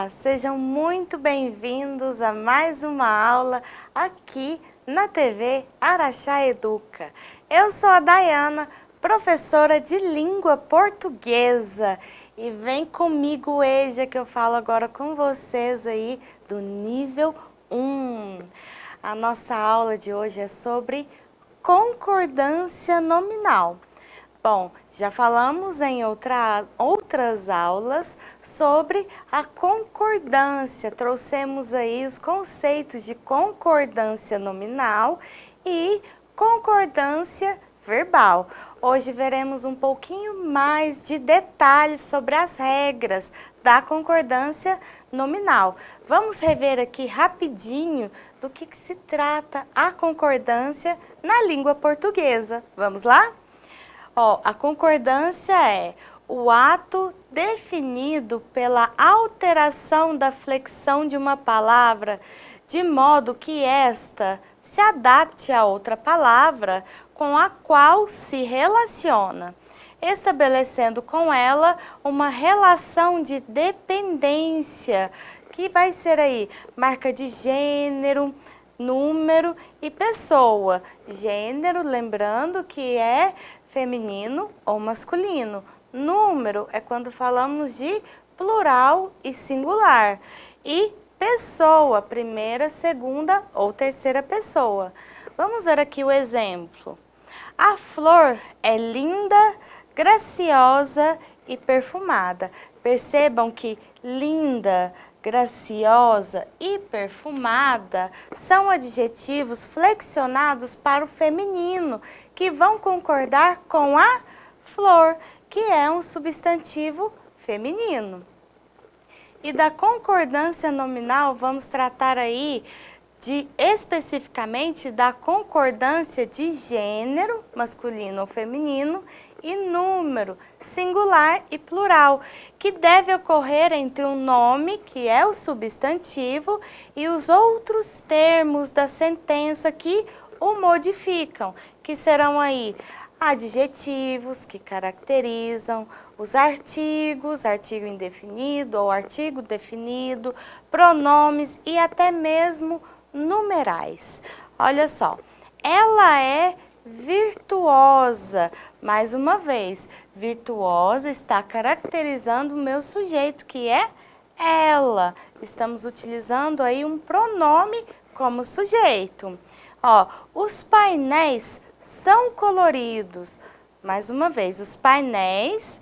Olá, sejam muito bem-vindos a mais uma aula aqui na TV Araxá Educa. Eu sou a Dayana, professora de língua portuguesa, e vem comigo, Eja, que eu falo agora com vocês aí do nível 1. A nossa aula de hoje é sobre concordância nominal. Bom, já falamos em outras aulas sobre a concordância. Trouxemos aí os conceitos de concordância nominal e concordância verbal. Hoje veremos um pouquinho mais de detalhes sobre as regras da concordância nominal. Vamos rever aqui rapidinho do que se trata a concordância na língua portuguesa. Vamos lá? A concordância é o ato definido pela alteração da flexão de uma palavra, de modo que esta se adapte a outra palavra com a qual se relaciona, estabelecendo com ela uma relação de dependência, que vai ser aí marca de gênero, número e pessoa. Gênero, lembrando que é feminino ou masculino. Número é quando falamos de plural e singular. E pessoa, primeira, segunda ou terceira pessoa. Vamos ver aqui o exemplo. A flor é linda, graciosa e perfumada. Percebam que linda, graciosa e perfumada são adjetivos flexionados para o feminino, que vão concordar com a flor, que é um substantivo feminino. E da concordância nominal vamos tratar aí especificamente da concordância de gênero, masculino ou feminino, e número, singular e plural, que deve ocorrer entre o nome, que é o substantivo, e os outros termos da sentença que o modificam, que serão aí adjetivos que caracterizam, os artigos, artigo indefinido ou artigo definido, pronomes e até mesmo numerais. Olha só, ela é virtuosa. Mais uma vez, virtuosa está caracterizando o meu sujeito, que é ela. Estamos utilizando aí um pronome como sujeito. Os painéis são coloridos. Mais uma vez, painéis,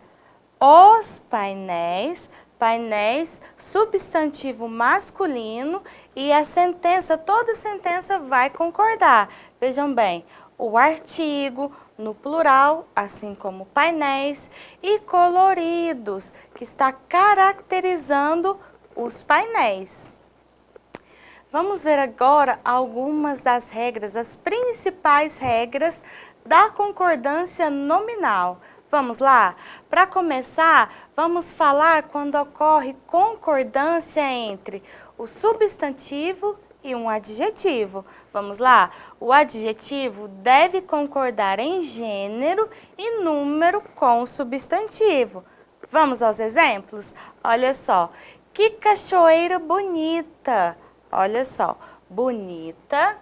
substantivo masculino, e a sentença, toda sentença vai concordar. Vejam bem, o artigo no plural, assim como painéis, e coloridos, que está caracterizando os painéis. Vamos ver agora algumas das regras, as principais regras da concordância nominal. Vamos lá? Para começar, vamos falar quando ocorre concordância entre o substantivo e um adjetivo. Vamos lá? O adjetivo deve concordar em gênero e número com o substantivo. Vamos aos exemplos? Olha só. Que cachoeira bonita! Olha só, bonita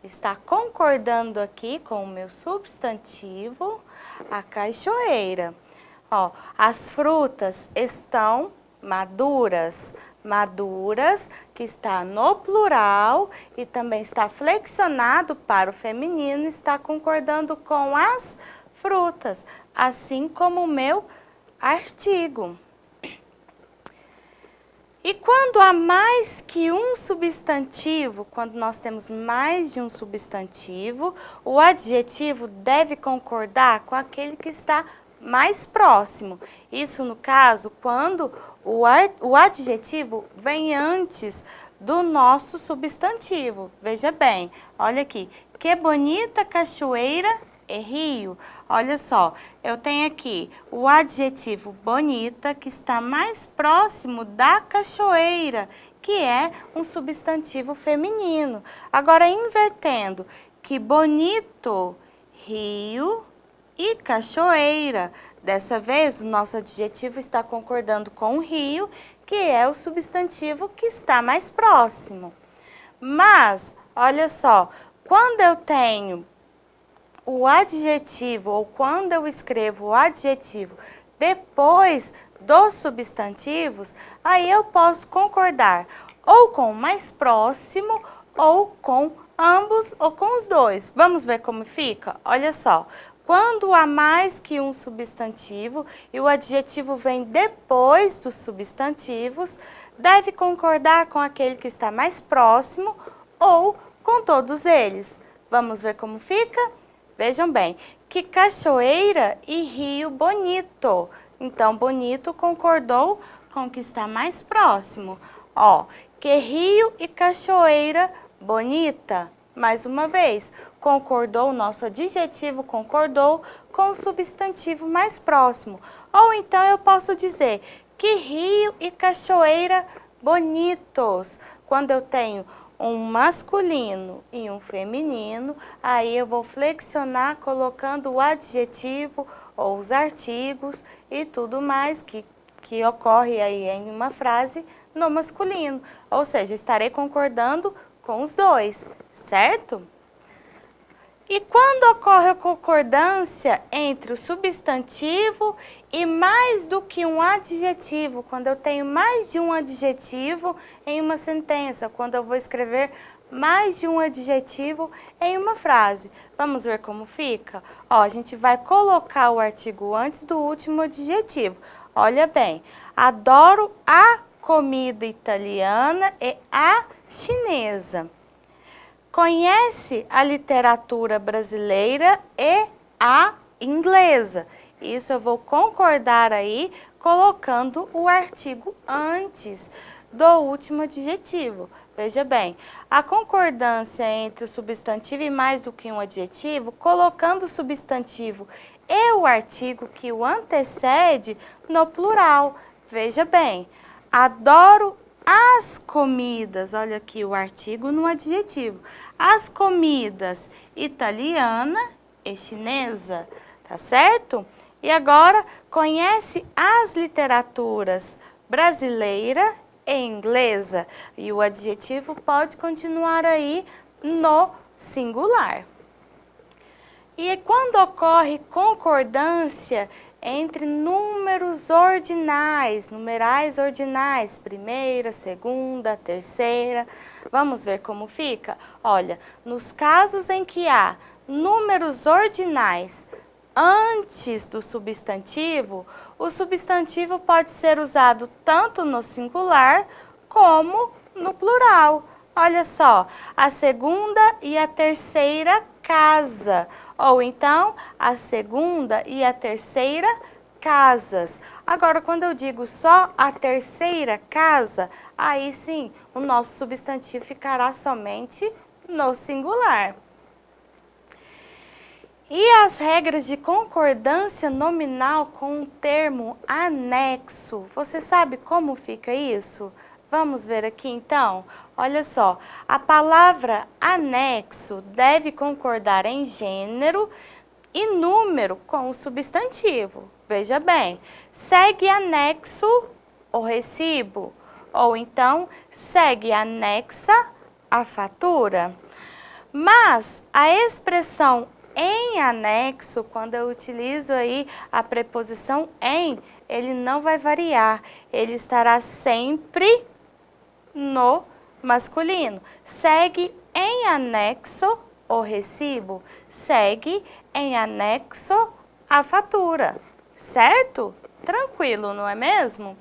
está concordando aqui com o meu substantivo, a cachoeira. As frutas estão maduras. Maduras, que está no plural e também está flexionado para o feminino, está concordando com as frutas, assim como o meu artigo. E quando há mais que um substantivo, quando nós temos mais de um substantivo, o adjetivo deve concordar com aquele que está mais próximo. Isso no caso, quando o adjetivo vem antes do nosso substantivo. Veja bem, olha aqui. Que bonita cachoeira e rio. Olha só, eu tenho aqui o adjetivo bonita, que está mais próximo da cachoeira, que é um substantivo feminino. Agora, invertendo, que bonito rio e cachoeira. Dessa vez, o nosso adjetivo está concordando com o rio, que é o substantivo que está mais próximo. Mas, olha só, quando eu tenho o adjetivo, ou quando eu escrevo o adjetivo depois dos substantivos, aí eu posso concordar ou com o mais próximo, ou com ambos, ou com os dois. Vamos ver como fica? Olha só, quando há mais que um substantivo e o adjetivo vem depois dos substantivos, deve concordar com aquele que está mais próximo ou com todos eles. Vamos ver como fica? Vejam bem, que cachoeira e rio bonito. Então, bonito concordou com o que está mais próximo. Ó, que rio e cachoeira bonita. Mais uma vez, concordou, o nosso adjetivo concordou com o substantivo mais próximo. Ou então eu posso dizer, que rio e cachoeira bonitos. Quando eu tenho um masculino e um feminino, aí eu vou flexionar colocando o adjetivo ou os artigos e tudo mais que ocorre aí em uma frase no masculino. Ou seja, estarei concordando com os dois, certo? E quando ocorre a concordância entre o substantivo e mais do que um adjetivo, quando eu tenho mais de um adjetivo em uma sentença, quando eu vou escrever mais de um adjetivo em uma frase. Vamos ver como fica? Ó, a gente vai colocar o artigo antes do último adjetivo. Olha bem, adoro a comida italiana e a chinesa. Conhece a literatura brasileira e a inglesa. Isso eu vou concordar aí, colocando o artigo antes do último adjetivo. Veja bem, a concordância entre o substantivo e mais do que um adjetivo, colocando o substantivo e o artigo que o antecede no plural. Veja bem, adoro as comidas, olha aqui o artigo no adjetivo, as comidas italiana e chinesa, tá certo? E agora, conhece as literaturas brasileira e inglesa, e o adjetivo pode continuar aí no singular. E quando ocorre concordância entre números ordinais, numerais ordinais, primeira, segunda, terceira, vamos ver como fica? Olha, nos casos em que há números ordinais antes do substantivo, o substantivo pode ser usado tanto no singular como no plural. Olha só, a segunda e a terceira casa, ou então a segunda e a terceira casas. Agora, quando eu digo só a terceira casa, aí sim, o nosso substantivo ficará somente no singular. E as regras de concordância nominal com o termo anexo, você sabe como fica isso? Vamos ver aqui então? Olha só, a palavra anexo deve concordar em gênero e número com o substantivo. Veja bem, segue anexo o recibo, ou então segue anexa a fatura. Mas a expressão em anexo, quando eu utilizo aí a preposição em, ele não vai variar, ele estará sempre no masculino. Segue em anexo o recibo, segue em anexo a fatura, certo? Tranquilo, não é mesmo?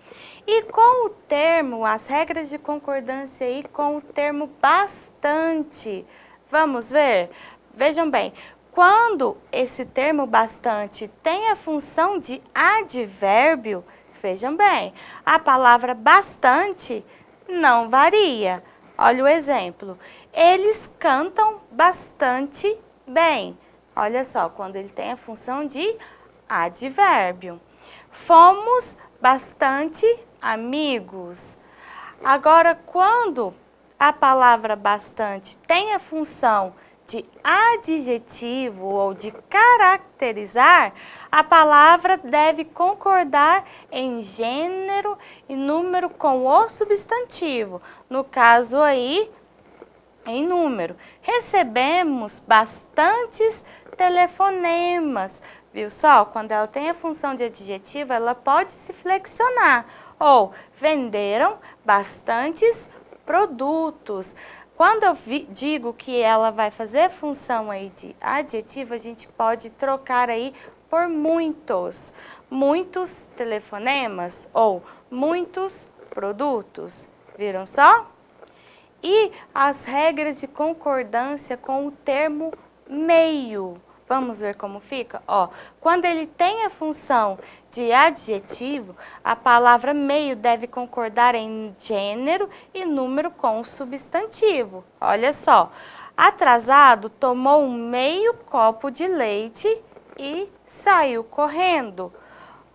E com o termo, as regras de concordância aí com o termo bastante, vamos ver? Vejam bem, quando esse termo bastante tem a função de advérbio, vejam bem, a palavra bastante não varia. Olha o exemplo. Eles cantam bastante bem. Olha só, quando ele tem a função de advérbio. Fomos bastante amigos. Agora, quando a palavra bastante tem a função de adjetivo ou de caracterizar, a palavra deve concordar em gênero e número com o substantivo. No caso aí, em número. Recebemos bastantes telefonemas, viu só? Quando ela tem a função de adjetivo, ela pode se flexionar. Ou, venderam bastantes produtos. Quando eu digo que ela vai fazer função aí de adjetivo, a gente pode trocar aí por muitos. Muitos telefonemas ou muitos produtos. Viram só? E as regras de concordância com o termo meio. Vamos ver como fica? Ó, quando ele tem a função de adjetivo, a palavra meio deve concordar em gênero e número com o substantivo. Olha só, atrasado tomou um meio copo de leite e saiu correndo.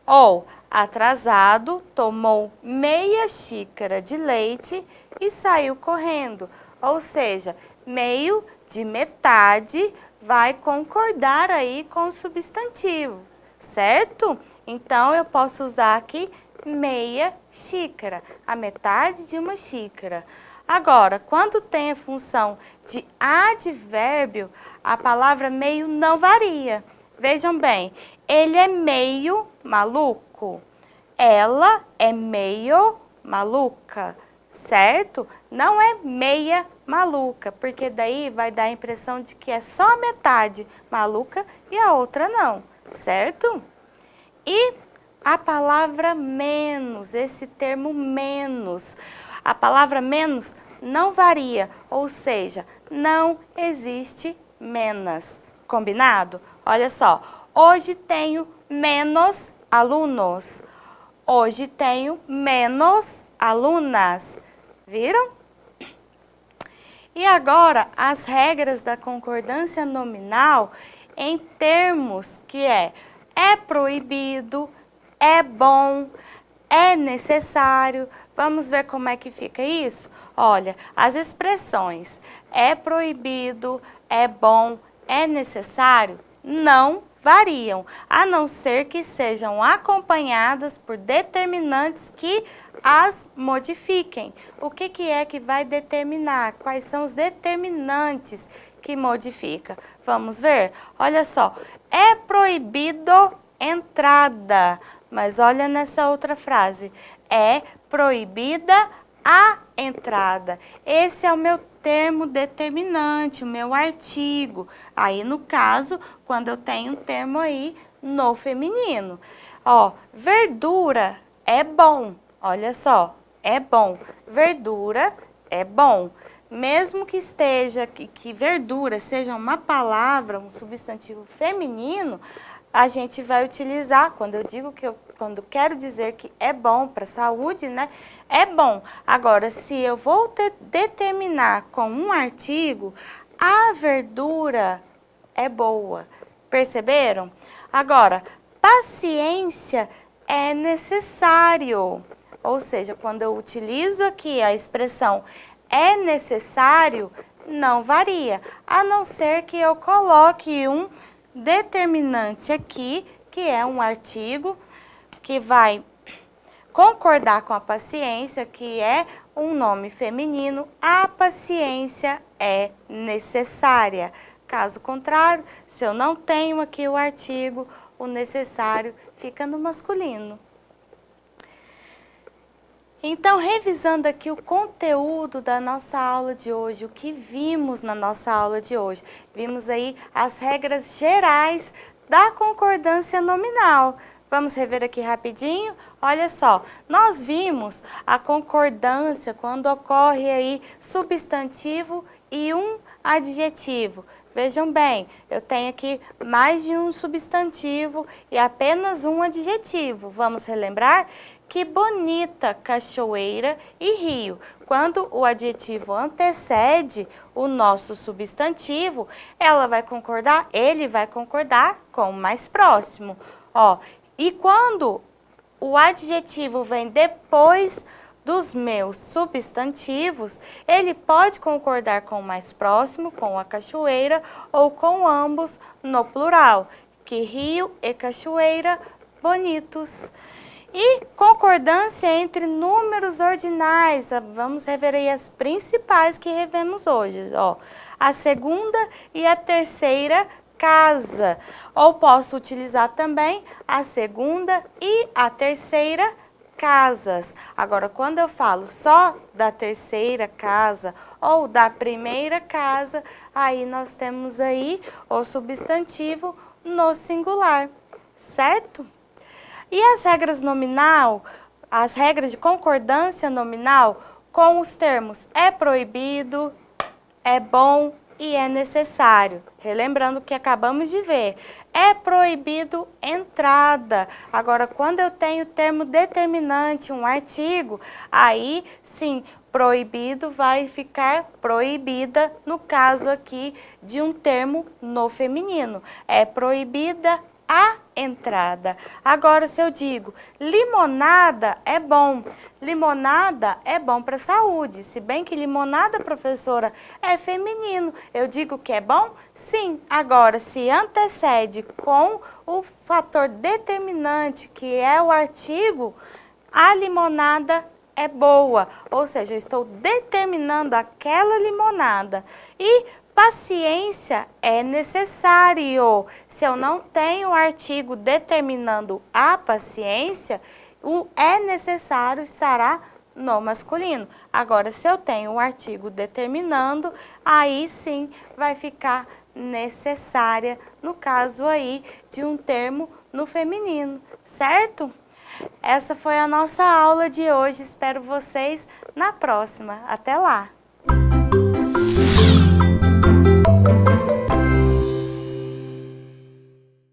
Ou, atrasado tomou meia xícara de leite e saiu correndo. Ou seja, meio de metade vai concordar aí com o substantivo, certo? Então, eu posso usar aqui meia xícara, a metade de uma xícara. Agora, quando tem a função de advérbio, a palavra meio não varia. Vejam bem, ele é meio maluco, ela é meio maluca, certo? Não é meia maluca, porque daí vai dar a impressão de que é só a metade maluca e a outra não, certo? E a palavra menos, esse termo menos, a palavra menos não varia, ou seja, não existe menos, combinado? Olha só, hoje tenho menos alunos, hoje tenho menos alunas, viram? E agora, as regras da concordância nominal em termos que é proibido, é bom, é necessário. Vamos ver como é que fica isso? Olha, as expressões é proibido, é bom, é necessário, não variam, a não ser que sejam acompanhadas por determinantes que as modifiquem. O que é que vai determinar? Quais são os determinantes que modifica? Vamos ver? Olha só, é proibido entrada, mas olha nessa outra frase, é proibida a entrada. Esse é o meu termo determinante, o meu artigo. Aí, no caso, quando eu tenho um termo aí no feminino. Ó, verdura é bom. Olha só, é bom. Verdura é bom. Mesmo que esteja, que verdura seja uma palavra, um substantivo feminino, a gente vai utilizar, quando eu digo que quando quero dizer que é bom para a saúde, né? É bom. Agora, se eu vou determinar com um artigo, a verdura é boa. Perceberam? Agora, paciência é necessário. Ou seja, quando eu utilizo aqui a expressão é necessário, não varia. A não ser que eu coloque um determinante aqui, que é um artigo, que vai concordar com a paciência, que é um nome feminino, a paciência é necessária. Caso contrário, se eu não tenho aqui o artigo, o necessário fica no masculino. Então, revisando aqui o conteúdo da nossa aula de hoje, o que vimos na nossa aula de hoje? Vimos aí as regras gerais da concordância nominal. Vamos rever aqui rapidinho? Olha só, nós vimos a concordância quando ocorre aí substantivo e um adjetivo. Vejam bem, eu tenho aqui mais de um substantivo e apenas um adjetivo. Vamos relembrar? Que bonita cachoeira e rio. Quando o adjetivo antecede o nosso substantivo, ele vai concordar com o mais próximo. Ó, e quando o adjetivo vem depois dos meus substantivos, ele pode concordar com o mais próximo, com a cachoeira, ou com ambos no plural. Que rio e cachoeira bonitos. E concordância entre números ordinais. Vamos rever aí as principais que revemos hoje. Ó, a segunda e a terceira casa. Ou posso utilizar também a segunda e a terceira casas. Agora, quando eu falo só da terceira casa ou da primeira casa, aí nós temos aí o substantivo no singular, certo? E as regras nominal, as regras de concordância nominal com os termos é proibido, é bom e é necessário. Relembrando o que acabamos de ver. É proibido entrada. Agora, quando eu tenho termo determinante, um artigo, aí sim, proibido vai ficar proibida, no caso aqui de um termo no feminino. É proibida a entrada. Agora, se eu digo limonada é bom, limonada é bom para a saúde. Se bem que limonada, professora, é feminino. Eu digo que é bom? Sim. Agora, se antecede com o fator determinante, que é o artigo, a limonada é boa. Ou seja, eu estou determinando aquela limonada. E paciência é necessário. Se eu não tenho o artigo determinando a paciência, o é necessário estará no masculino. Agora, se eu tenho o artigo determinando, aí sim vai ficar necessária, no caso aí de um termo no feminino, certo? Essa foi a nossa aula de hoje. Espero vocês na próxima. Até lá!